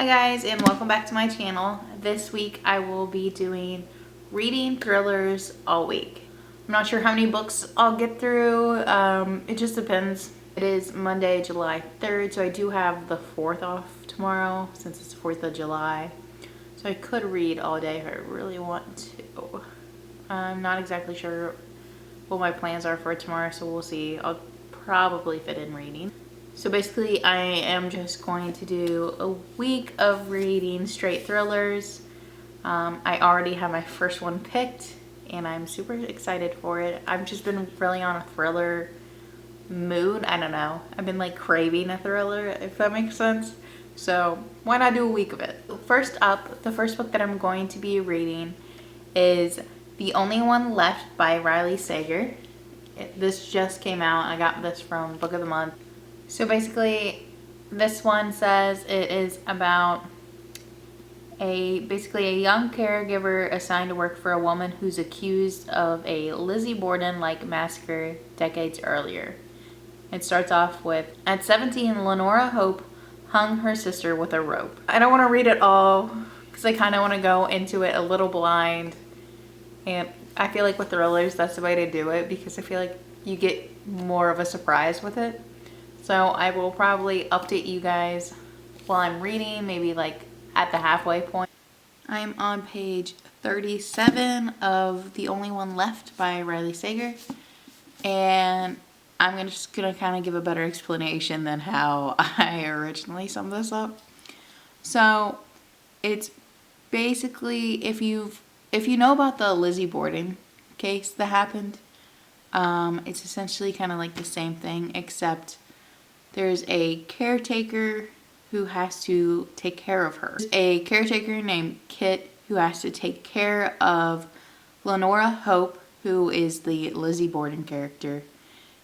Hi guys, and welcome back to my channel. This week I will be doing reading thrillers all week. I'm not sure how many books I'll get through. It just depends. It is Monday, July 3rd, so I do have the 4th off tomorrow since it's the 4th of July. So I could read all day if I really want to. I'm not exactly sure what my plans are for tomorrow, so we'll see. I'll probably fit in reading. So basically I am just going to do a week of reading straight thrillers. I already have my first one picked and I'm super excited for it. I've just been really on a thriller mood. I don't know. I've been like craving a thriller, if that makes sense. So why not do a week of it? First up, the first book that I'm going to be reading is The Only One Left by Riley Sager. This just came out. I got this from Book of the Month. So basically this one says it is about basically a young caregiver assigned to work for a woman who's accused of a Lizzie Borden-like massacre decades earlier. It starts off with, at 17, Lenora Hope hung her sister with a rope. I don't want to read it all because I kind of want to go into it a little blind, and I feel like with thrillers that's the way to do it because I feel like you get more of a surprise with it. So I will probably update you guys while I'm reading, maybe like at the halfway point. I'm on page 37 of The Only One Left by Riley Sager. And I'm just gonna kind of give a better explanation than how I originally summed this up. So it's basically, if you know about the Lizzie Borden case that happened, it's essentially kind of like the same thing, except there's a caretaker who has to take care of her. There's a caretaker named Kit who has to take care of Lenora Hope, who is the Lizzie Borden character.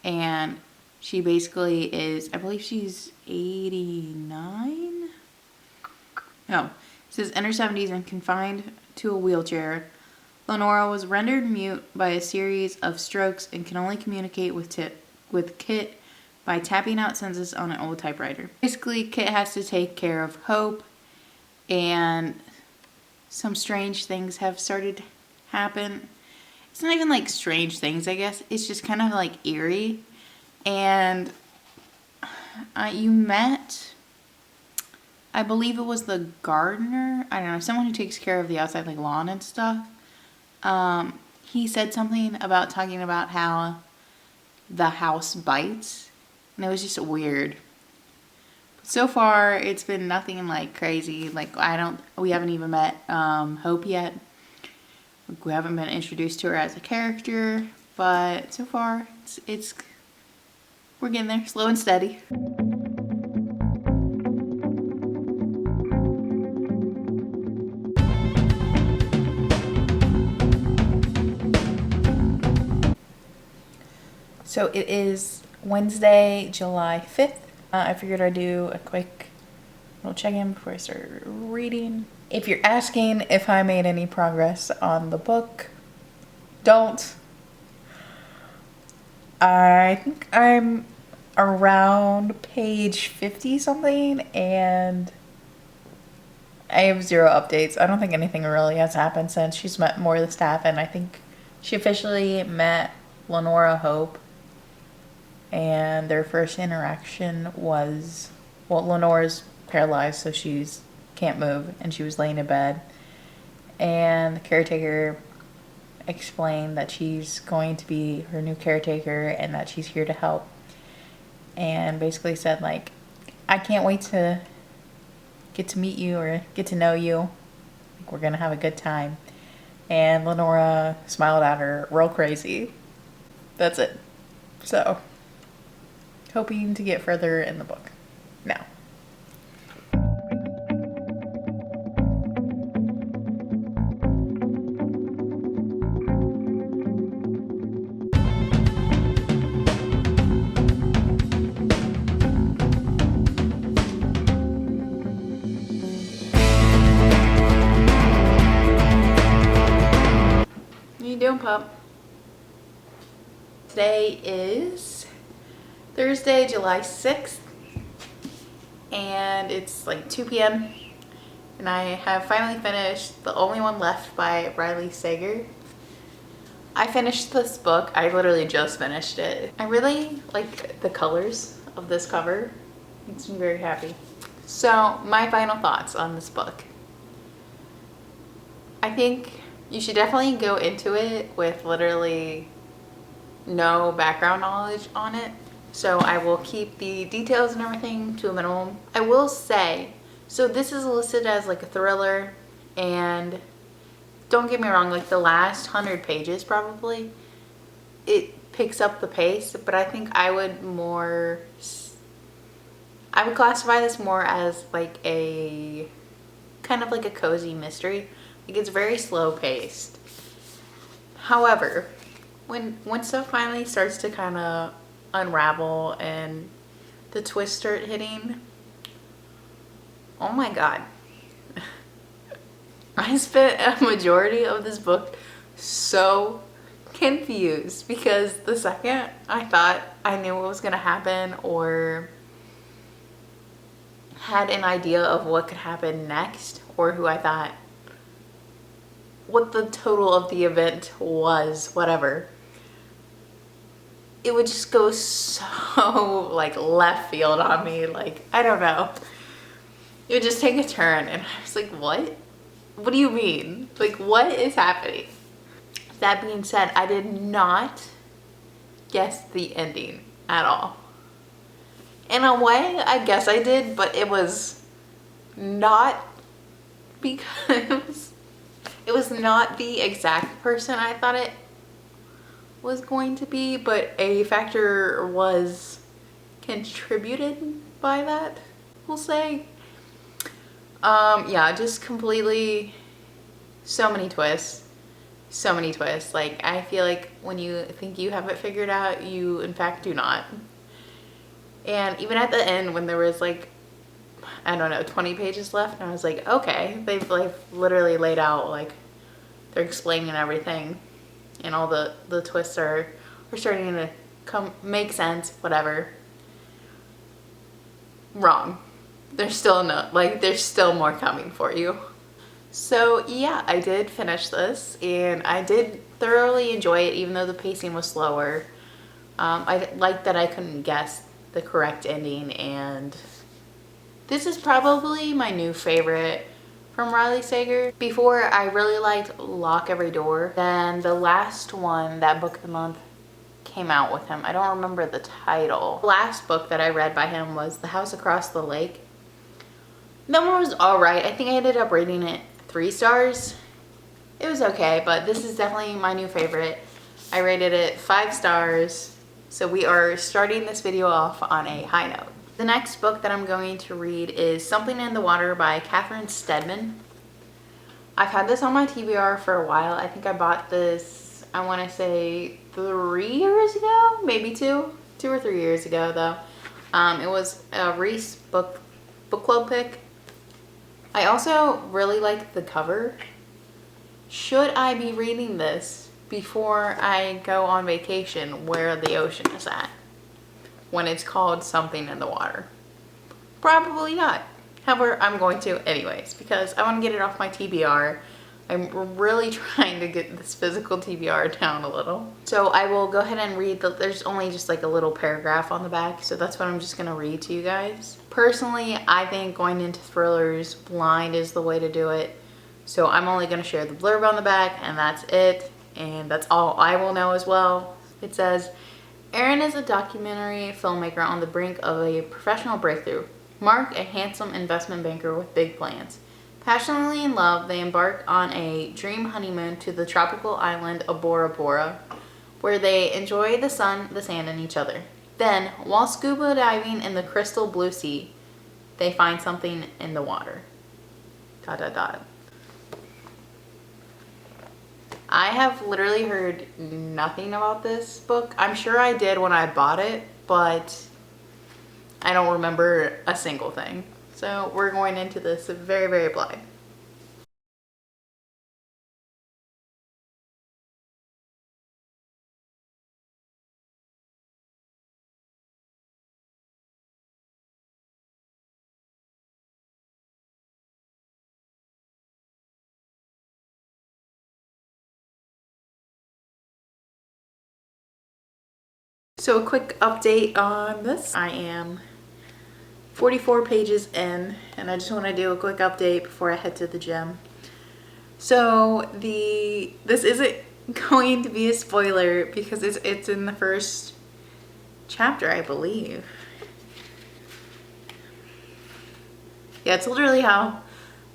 And she basically is, I believe she's 89? No, it says in her 70s and confined to a wheelchair. Lenora was rendered mute by a series of strokes and can only communicate with Kit by tapping out sentences on an old typewriter. Basically, Kit has to take care of Hope, and some strange things have started to happen. It's not even like strange things, I guess. It's just kind of like eerie. And you met, I believe it was the gardener. I don't know, someone who takes care of the outside like lawn and stuff. He said something about talking about how the house bites. And it was just weird. So far, it's been nothing like crazy. Like we haven't even met Hope yet. We haven't been introduced to her as a character, but so far, we're getting there, slow and steady. So it is Wednesday, July 5th. I figured I'd do a quick little check-in before I start reading. If you're asking if I made any progress on the book, don't. I think I'm around page 50 something and I have 0 updates. I don't think anything really has happened since she's met more of the staff, and I think she officially met Lenora Hope. And their first interaction was, well, Lenora's paralyzed, so she's can't move, and she was laying in bed. And the caretaker explained that she's going to be her new caretaker and that she's here to help. And basically said, like, I can't wait to get to meet you or get to know you. Like, we're gonna have a good time. And Lenora smiled at her real crazy. That's it. So hoping to get further in the book now. What you doing, pup? Today is Thursday, July 6th, and it's like 2 p.m. And I have finally finished The Only One Left by Riley Sager. I finished this book. I literally just finished it. I really like the colors of this cover. Makes me very happy. So my final thoughts on this book. I think you should definitely go into it with literally no background knowledge on it. So I will keep the details and everything to a minimum. I will say, so this is listed as like a thriller, and don't get me wrong, like the last 100 pages probably, it picks up the pace, but I think I would classify this more as like a kind of like a cozy mystery. Like it's very slow paced. However, when stuff finally starts to kind of unravel and the twists start hitting, oh my god. I spent a majority of this book so confused because the second I thought I knew what was going to happen or had an idea of what could happen next, or who I thought what the total of the event was, whatever, it would just go so like left field on me. Like, I don't know. It would just take a turn and I was like, what? What do you mean? Like, what is happening? That being said, I did not guess the ending at all. In a way, I guess I did, but it was not because it was not the exact person I thought it was going to be, but a factor was contributed by that, we'll say. Yeah, just completely, so many twists. Like, I feel like when you think you have it figured out, you in fact do not. And even at the end, when there was like, I don't know, 20 pages left, and I was like, okay, they've like literally laid out, like, they're explaining everything, and all the twists are starting to make sense, whatever. Wrong. There's still more coming for you. So yeah, I did finish this, and I did thoroughly enjoy it, even though the pacing was slower. I liked that I couldn't guess the correct ending, and this is probably my new favorite from Riley Sager. Before, I really liked Lock Every Door. Then the last one, that book of the month, came out with him. I don't remember the title. The last book that I read by him was The House Across the Lake. That one was alright. I think I ended up rating it 3 stars. It was okay, but this is definitely my new favorite. I rated it 5 stars. So we are starting this video off on a high note. The next book that I'm going to read is Something in the Water by Catherine Steadman. I've had this on my TBR for a while. I think I bought this, I want to say 3 years ago, maybe 2 or 3 years ago though. It was a Reese book club pick. I also really like the cover. Should I be reading this before I go on vacation where the ocean is at, when it's called Something in the Water? Probably not. However, I'm going to anyways because I want to get it off my TBR. I'm really trying to get this physical TBR down a little. So I will go ahead and read there's only just like a little paragraph on the back, so that's what I'm just going to read to you guys. Personally, I think going into thrillers blind is the way to do it. So I'm only going to share the blurb on the back, and that's it. And that's all I will know as well. It says, Aaron is a documentary filmmaker on the brink of a professional breakthrough. Mark, a handsome investment banker with big plans. Passionately in love, they embark on a dream honeymoon to the tropical island of Bora Bora, where they enjoy the sun, the sand, and each other. Then, while scuba diving in the crystal blue sea, they find something in the water. ... I have literally heard nothing about this book. I'm sure I did when I bought it, but I don't remember a single thing. So we're going into this very, very blind. So a quick update on this. I am 44 pages in, and I just want to do a quick update before I head to the gym. So this isn't going to be a spoiler because it's in the first chapter, I believe. Yeah, it's literally how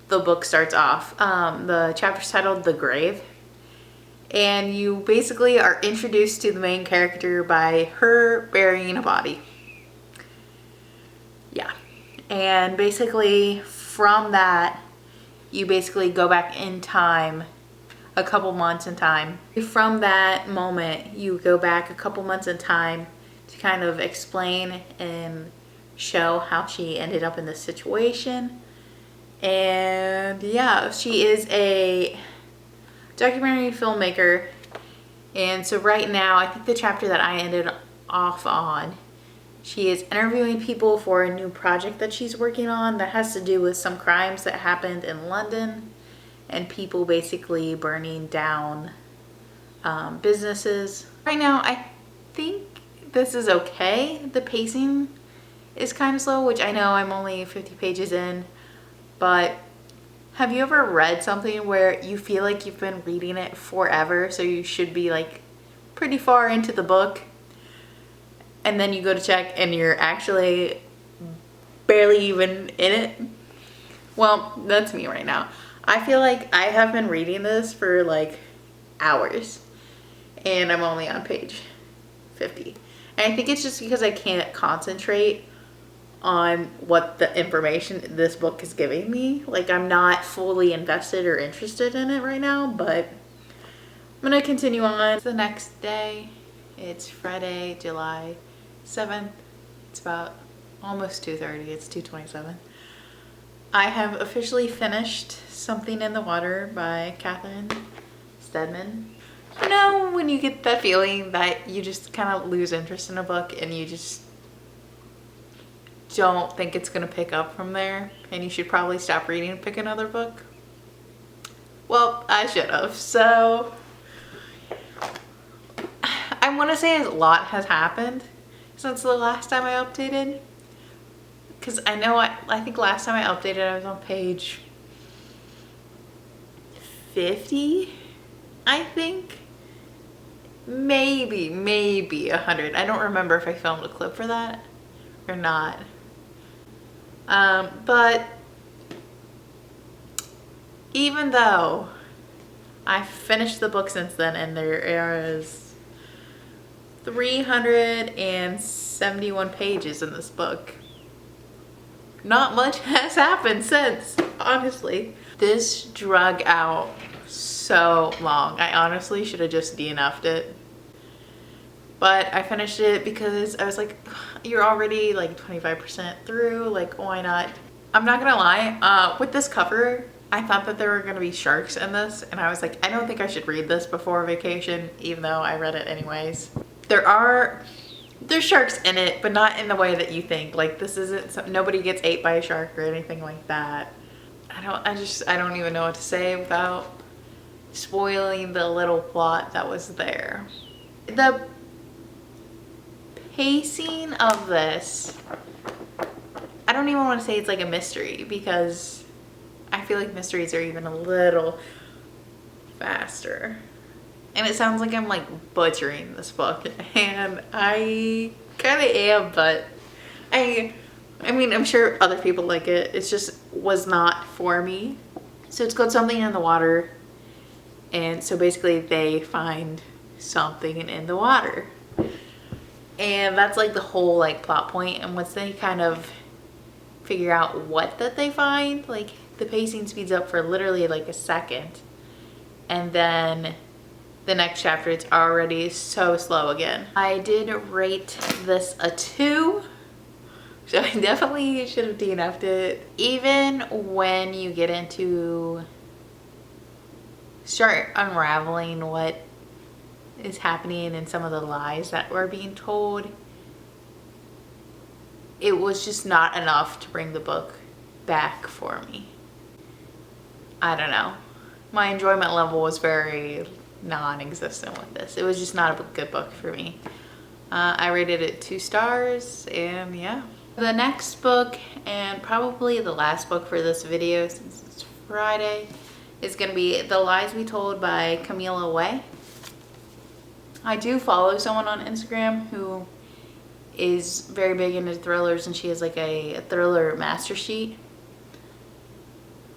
the book starts off. The chapter's titled The Grave. And you basically are introduced to the main character by her burying a body. Yeah. And basically from that, you basically go back in time, a couple months in time. From that moment, you go back a couple months in time to kind of explain and show how she ended up in this situation. And yeah, she is a documentary filmmaker, and so right now I think the chapter that I ended off on, she is interviewing people for a new project that she's working on that has to do with some crimes that happened in London and people basically burning down businesses. Right now I think this is okay. The pacing is kind of slow, which I know I'm only 50 pages in, but have you ever read something where you feel like you've been reading it forever, so you should be like pretty far into the book, and then you go to check and you're actually barely even in it? Well, that's me right now. I feel like I have been reading this for like hours, and I'm only on page 50. And I think it's just because I can't concentrate on what the information this book is giving me. Like, I'm not fully invested or interested in it right now, but I'm gonna continue on. It's the next day. It's Friday, July 7th. It's about almost 2:30. It's 2:27. I have officially finished Something in the Water by Catherine Steadman. You know, when you get that feeling that you just kind of lose interest in a book and you just don't think it's gonna pick up from there and you should probably stop reading and pick another book? Well, I should have. So I want to say a lot has happened since the last time I updated, because I know I think last time I updated I was on page 50, I think. Maybe 100. I don't remember if I filmed a clip for that or not. But even though I've finished the book since then, and there is 371 pages in this book, not much has happened since, honestly. This drug out so long. I honestly should have just DNF'd it. But I finished it because I was like, you're already like 25% through, like why not? I'm not gonna lie, with this cover, I thought that there were gonna be sharks in this, and I was like, I don't think I should read this before vacation, even though I read it anyways. There's sharks in it, but not in the way that you think. Like, this isn't, nobody gets ate by a shark or anything like that. I don't even know what to say without spoiling the little plot that was there. The pacing of this, I don't even want to say it's like a mystery, because I feel like mysteries are even a little faster. And it sounds like I'm like butchering this book, and I kind of am, but I mean, I'm sure other people like it. It just was not for me. So it's called Something in the Water, and so basically they find something in the water, and that's like the whole like plot point. And once they kind of figure out what that they find, like the pacing speeds up for literally like a second, and then the next chapter it's already so slow again. I did rate this a 2, so I definitely should have DNF'd it. Even when you get into start unraveling what is happening and some of the lies that were being told, it was just not enough to bring the book back for me. I don't know. My enjoyment level was very non-existent with this. It was just not a good book for me. I rated it 2 stars, and yeah. The next book, and probably the last book for this video since it's Friday, is going to be The Lies We Told by Camila Way. I do follow someone on Instagram who is very big into thrillers, and she has like a thriller master sheet.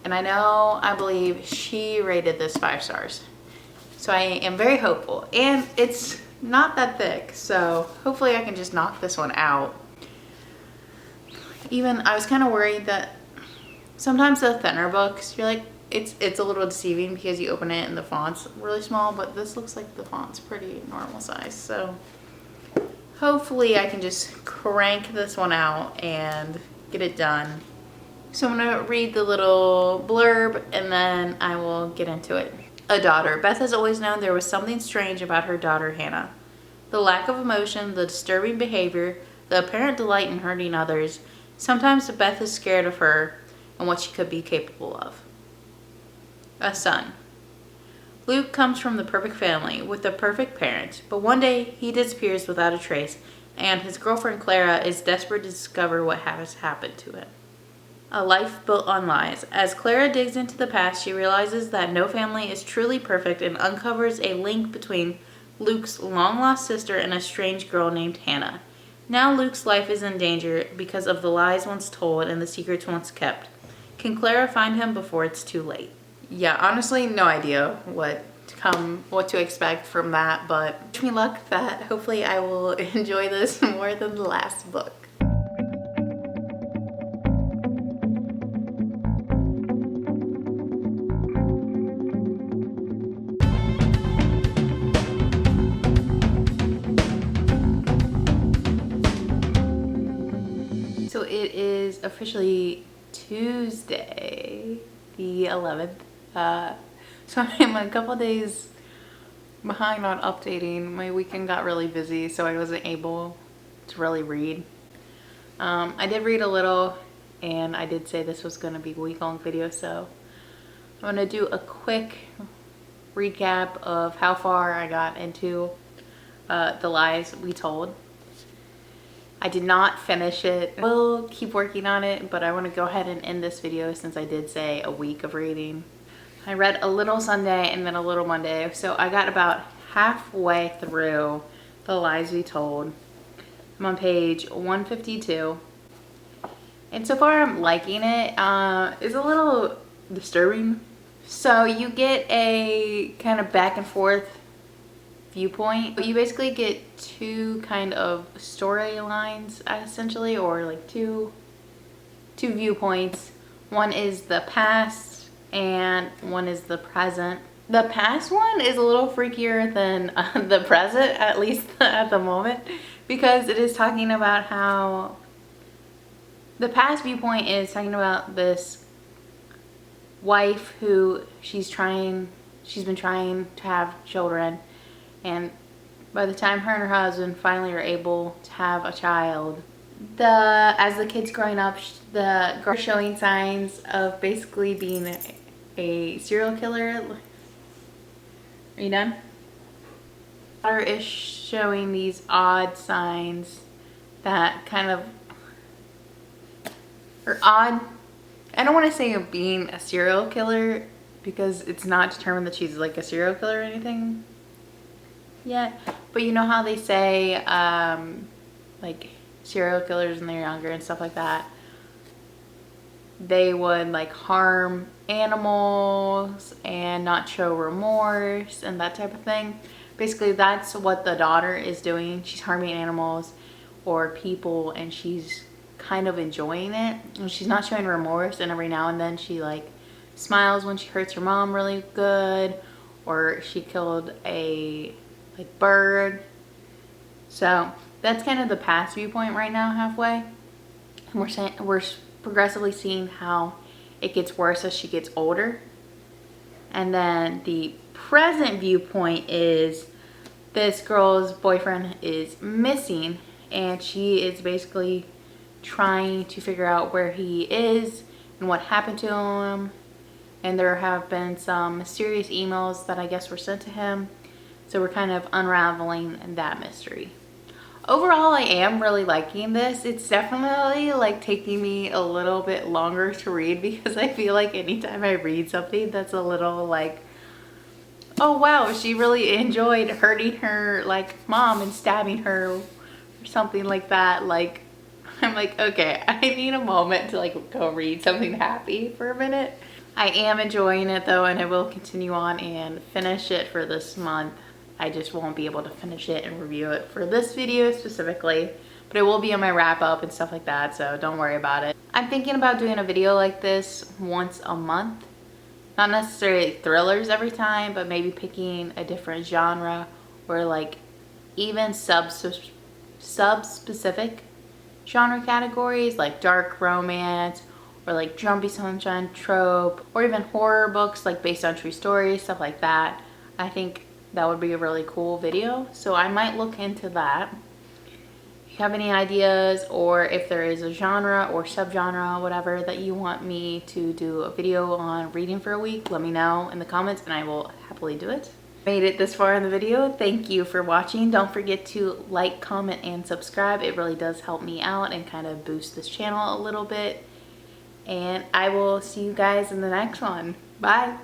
And I believe she rated this 5 stars. So I am very hopeful. And it's not that thick, so hopefully I can just knock this one out. Even, I was kind of worried that sometimes the thinner books, you're like, it's a little deceiving because you open it and the font's really small, but this looks like the font's pretty normal size. So hopefully I can just crank this one out and get it done. So I'm gonna read the little blurb and then I will get into it. A daughter. Beth has always known there was something strange about her daughter, Hannah. The lack of emotion, the disturbing behavior, the apparent delight in hurting others. Sometimes Beth is scared of her and what she could be capable of. A son. Luke comes from the perfect family with the perfect parents, but one day he disappears without a trace, and his girlfriend Clara is desperate to discover what has happened to him. A life built on lies. As Clara digs into the past, she realizes that no family is truly perfect and uncovers a link between Luke's long-lost sister and a strange girl named Hannah. Now Luke's life is in danger because of the lies once told and the secrets once kept. Can Clara find him before it's too late? Yeah, honestly, no idea what to expect from that, but wish me luck that hopefully I will enjoy this more than the last book. So it is officially Tuesday, the 11th. So I'm a couple days behind on updating. My weekend got really busy, so I wasn't able to really read. I did read a little, and I did say this was going to be a week-long video, so I'm going to do a quick recap of how far I got into The Lies We Told. I did not finish it. We'll keep working on it, but I want to go ahead and end this video since I did say a week of reading. I read a little Sunday and then a little Monday, so I got about halfway through The Lies We Told. I'm on page 152. And so far I'm liking it. It's a little disturbing. So you get a kind of back and forth viewpoint. You basically get two kind of storylines essentially, or like two viewpoints. One is the past and one is the present. The past one is a little freakier than the present, at least at the moment, because it is talking about how the past viewpoint is talking about this wife who she's been trying to have children, and by the time her and her husband finally are able to have a child, as the kid's growing up, the girl is showing signs of basically being a serial killer. Are you done? The daughter is showing these odd signs that kind of are odd. I don't want to say of being a serial killer because it's not determined that she's like a serial killer or anything yet. But you know how they say like serial killers when they're younger and stuff like that, they would like harm animals and not show remorse and that type of thing. Basically that's what the daughter is doing. She's harming animals or people, and she's kind of enjoying it, and she's not showing remorse, and every now and then she like smiles when she hurts her mom really good, or she killed a like bird. So that's kind of the past viewpoint right now, halfway, and we're progressively seeing how it gets worse as she gets older. And then the present viewpoint is this girl's boyfriend is missing, and she is basically trying to figure out where he is and what happened to him. And there have been some mysterious emails that I guess were sent to him, so we're kind of unraveling that mystery. Overall, I am really liking this. It's definitely like taking me a little bit longer to read because I feel like anytime I read something that's a little like, oh wow, she really enjoyed hurting her like mom and stabbing her or something like that. Like, I'm like, okay, I need a moment to like go read something happy for a minute. I am enjoying it though, and I will continue on and finish it for this month. I just won't be able to finish it and review it for this video specifically, but it will be in my wrap up and stuff like that, so don't worry about it. I'm thinking about doing a video like this once a month. Not necessarily thrillers every time, but maybe picking a different genre or like even sub-specific genre categories like dark romance or like Jumpy Sunshine trope, or even horror books like based on true stories, stuff like that. I think that would be a really cool video, so I might look into that. If you have any ideas, or if there is a genre or subgenre, whatever, that you want me to do a video on reading for a week, let me know in the comments and I will happily do it. Made it this far in the video, thank you for watching. Don't forget to like, comment, and subscribe. It really does help me out and kind of boost this channel a little bit. And I will see you guys in the next one. Bye.